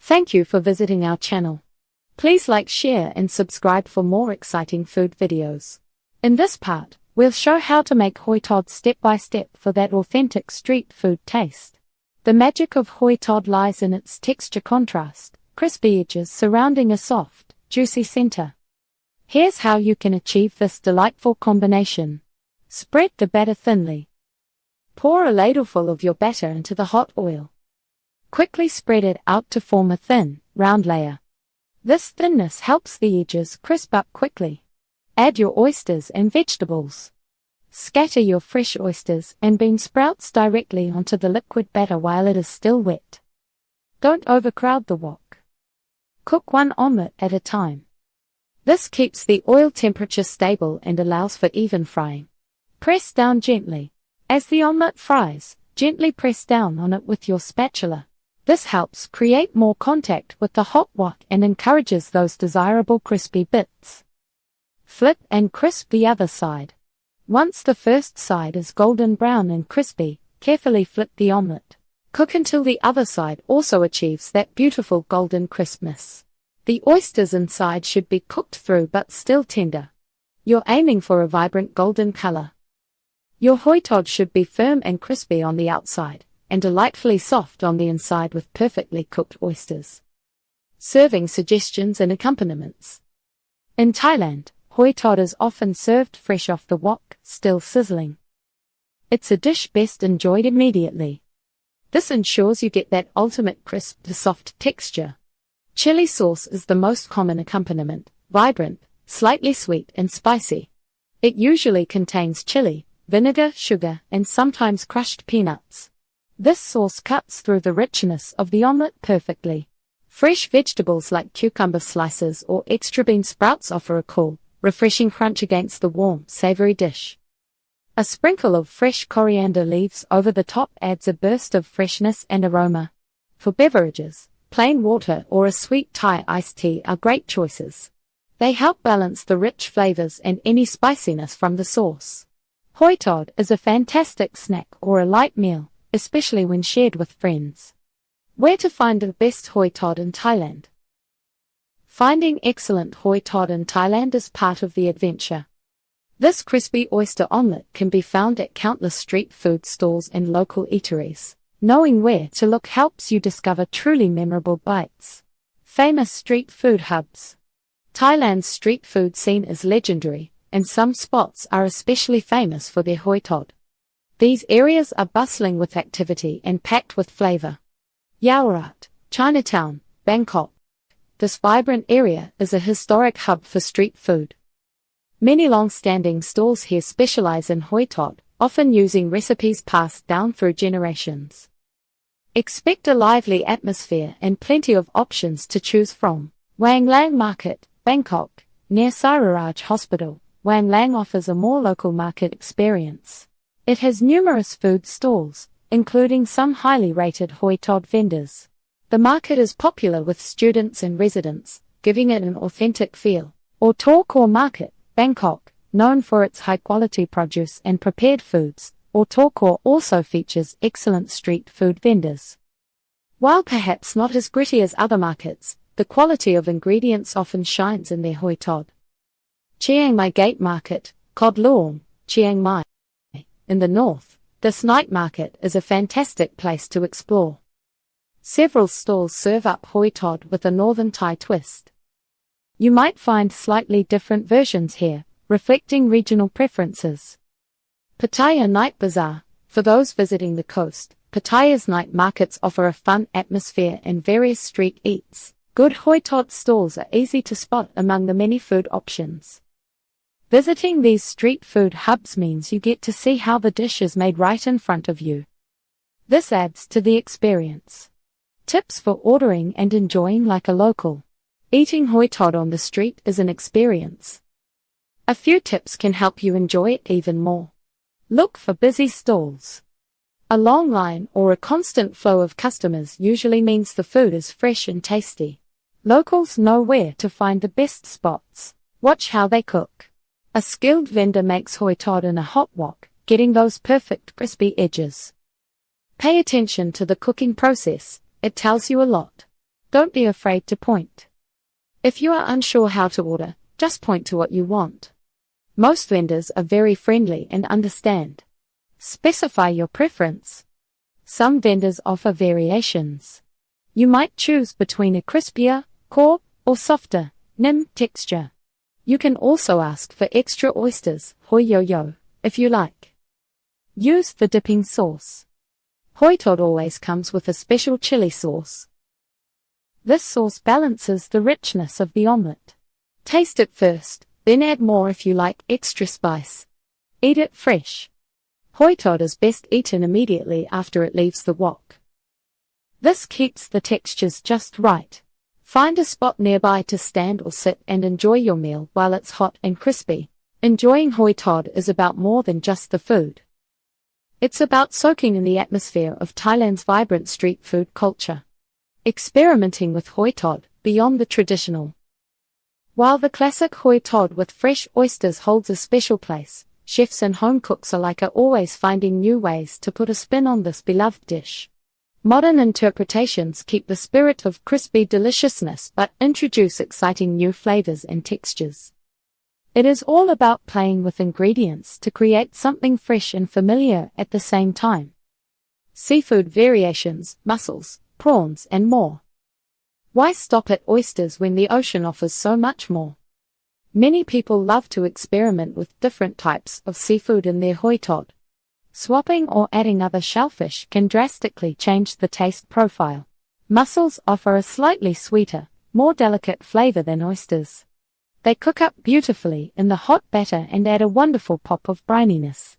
Thank you for visiting our channel. Please like, share and subscribe for more exciting food videos. In this part, we'll show how to make hoi tod step by step for that authentic street food taste. The magic of hoi tod lies in its texture contrast, crispy edges surrounding a soft, juicy center. Here's how you can achieve this delightful combination. Spread the batter thinly. Pour a ladleful of your batter into the hot oil. Quickly spread it out to form a thin, round layer. This thinness helps the edges crisp up quickly. Add your oysters and vegetables. Scatter your fresh oysters and bean sprouts directly onto the liquid batter while it is still wet. Don't overcrowd the wok. Cook one omelette at a time. This keeps the oil temperature stable and allows for even frying. Press down gently. As the omelette fries, gently press down on it with your spatula. This helps create more contact with the hot wok and encourages those desirable crispy bits. Flip and crisp the other side. Once the first side is golden brown and crispy, carefully flip the omelette. Cook until the other side also achieves that beautiful golden crispness. The oysters inside should be cooked through but still tender. You're aiming for a vibrant golden color. Your hoi tod should be firm and crispy on the outside, and delightfully soft on the inside with perfectly cooked oysters. Serving suggestions and accompaniments. In Thailand, hoi tod is often served fresh off the wok, still sizzling. It's a dish best enjoyed immediately. This ensures you get that ultimate crisp to soft texture. Chili sauce is the most common accompaniment, vibrant, slightly sweet and spicy. It usually contains chili, vinegar, sugar, and sometimes crushed peanuts. This sauce cuts through the richness of the omelette perfectly. Fresh vegetables like cucumber slices or extra bean sprouts offer a cool, refreshing crunch against the warm, savory dish. A sprinkle of fresh coriander leaves over the top adds a burst of freshness and aroma. For beverages, plain water or a sweet Thai iced tea are great choices. They help balance the rich flavors and any spiciness from the sauce. Hoi tod is a fantastic snack or a light meal, especially when shared with friends. Where to find the best hoi tod in Thailand? Finding excellent hoi tod in Thailand is part of the adventure. This crispy oyster omelette can be found at countless street food stalls and local eateries. Knowing where to look helps you discover truly memorable bites. Famous street food hubs. Thailand's street food scene is legendary, and some spots are especially famous for their hoi tod. These areas are bustling with activity and packed with flavor. Yaowarat, Chinatown, Bangkok. This vibrant area is a historic hub for street food. Many long-standing stalls here specialize in hoi tod, often using recipes passed down through generations. Expect a lively atmosphere and plenty of options to choose from. Wang Lang Market, Bangkok, near Sairaraj Hospital. Wang Lang offers a more local market experience. It has numerous food stalls, including some highly rated hoi tod vendors. The market is popular with students and residents, giving it an authentic feel. Or Thor Market, Bangkok, known for its high-quality produce and prepared foods, or Thor also features excellent street food vendors. While perhaps not as gritty as other markets, the quality of ingredients often shines in their hoi tod. Chiang Mai Gate Market, Kod Luong, Chiang Mai. In the north, this night market is a fantastic place to explore. Several stalls serve up hoi tod with a northern Thai twist. You might find slightly different versions here, reflecting regional preferences. Pattaya Night Bazaar. For those visiting the coast, Pattaya's night markets offer a fun atmosphere and various street eats. Good hoi tod stalls are easy to spot among the many food options. Visiting these street food hubs means you get to see how the dish is made right in front of you. This adds to the experience. Tips for ordering and enjoying like a local. Eating hoi tod on the street is an experience. A few tips can help you enjoy it even more. Look for busy stalls. A long line or a constant flow of customers usually means the food is fresh and tasty. Locals know where to find the best spots. Watch how they cook. A skilled vendor makes hoi tod in a hot wok, getting those perfect crispy edges. Pay attention to the cooking process, it tells you a lot. Don't be afraid to point. If you are unsure how to order, just point to what you want. Most vendors are very friendly and understand. Specify your preference. Some vendors offer variations. You might choose between a crispier, core, or softer, nim texture. You can also ask for extra oysters, hoi yo, if you like. Use the dipping sauce. Hoi Tod always comes with a special chili sauce. This sauce balances the richness of the omelette. Taste it first, then add more if you like extra spice. Eat it fresh. Hoi Tod is best eaten immediately after it leaves the wok. This keeps the textures just right. Find a spot nearby to stand or sit and enjoy your meal while it's hot and crispy. Enjoying Hoi Tod is about more than just the food. It's about soaking in the atmosphere of Thailand's vibrant street food culture. Experimenting with Hoi Tod beyond the traditional. While the classic Hoi Tod with fresh oysters holds a special place, chefs and home cooks alike are always finding new ways to put a spin on this beloved dish. Modern interpretations keep the spirit of crispy deliciousness but introduce exciting new flavors and textures. It is all about playing with ingredients to create something fresh and familiar at the same time. Seafood variations, mussels, prawns, and more. Why stop at oysters when the ocean offers so much more? Many people love to experiment with different types of seafood in their Hoi Tod. Swapping or adding other shellfish can drastically change the taste profile. Mussels offer a slightly sweeter, more delicate flavor than oysters. They cook up beautifully in the hot batter and add a wonderful pop of brininess.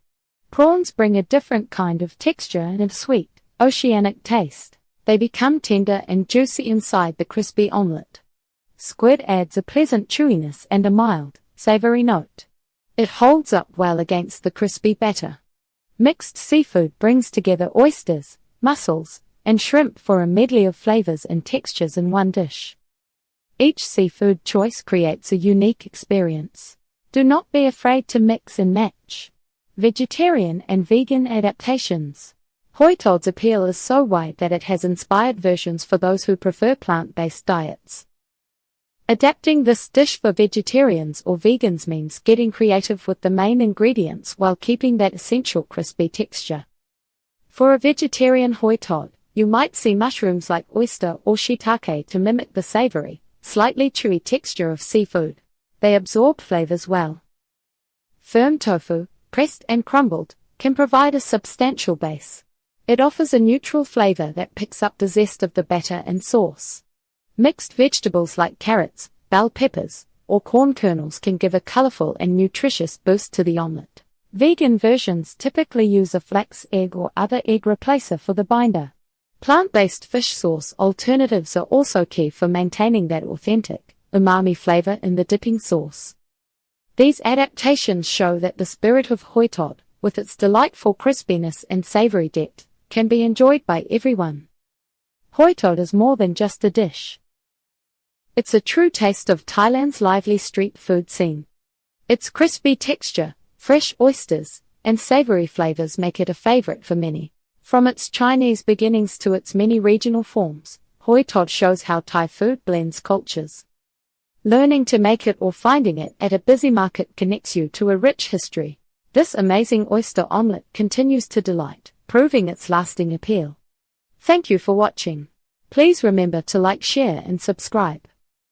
Prawns bring a different kind of texture and a sweet, oceanic taste. They become tender and juicy inside the crispy omelette. Squid adds a pleasant chewiness and a mild, savory note. It holds up well against the crispy batter. Mixed seafood brings together oysters, mussels, and shrimp for a medley of flavors and textures in one dish. Each seafood choice creates a unique experience. Do not be afraid to mix and match. Vegetarian and vegan adaptations. Hoi Tod's appeal is so wide that it has inspired versions for those who prefer plant-based diets. Adapting this dish for vegetarians or vegans means getting creative with the main ingredients while keeping that essential crispy texture. For a vegetarian Hoi Tod, you might see mushrooms like oyster or shiitake to mimic the savory, slightly chewy texture of seafood. They absorb flavors well. Firm tofu, pressed and crumbled, can provide a substantial base. It offers a neutral flavor that picks up the zest of the batter and sauce. Mixed vegetables like carrots, bell peppers, or corn kernels can give a colorful and nutritious boost to the omelette. Vegan versions typically use a flax egg or other egg replacer for the binder. Plant-based fish sauce alternatives are also key for maintaining that authentic, umami flavor in the dipping sauce. These adaptations show that the spirit of Hoi Tod, with its delightful crispiness and savory depth, can be enjoyed by everyone. Hoi Tod is more than just a dish. It's a true taste of Thailand's lively street food scene. Its crispy texture, fresh oysters, and savory flavors make it a favorite for many. From its Chinese beginnings to its many regional forms, Hoi Tod shows how Thai food blends cultures. Learning to make it or finding it at a busy market connects you to a rich history. This amazing oyster omelette continues to delight, proving its lasting appeal. Thank you for watching. Please remember to like, share, and subscribe.